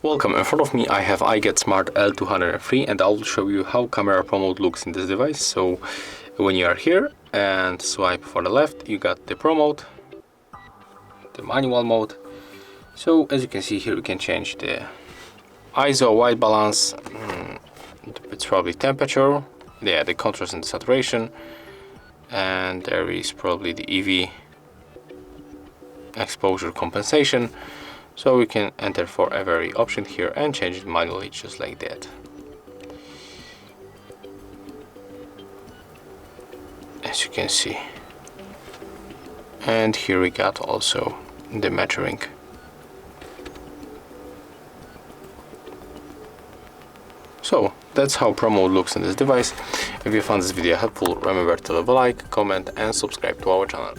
Welcome, in front of me I have iGet Smart L203 and I will show you how camera Pro mode looks in this device. So when you are here and swipe for the left, you got the Pro mode, the manual mode. So as you can see here, we can change the ISO, white balance, it's probably temperature, yeah, the contrast and saturation, and there is probably the EV exposure compensation. So we can enter for every option here and change it manually, just like that. As you can see. And here we got also the measuring. So that's how Pro mode looks in this device. If you found this video helpful, remember to leave a like, comment and subscribe to our channel.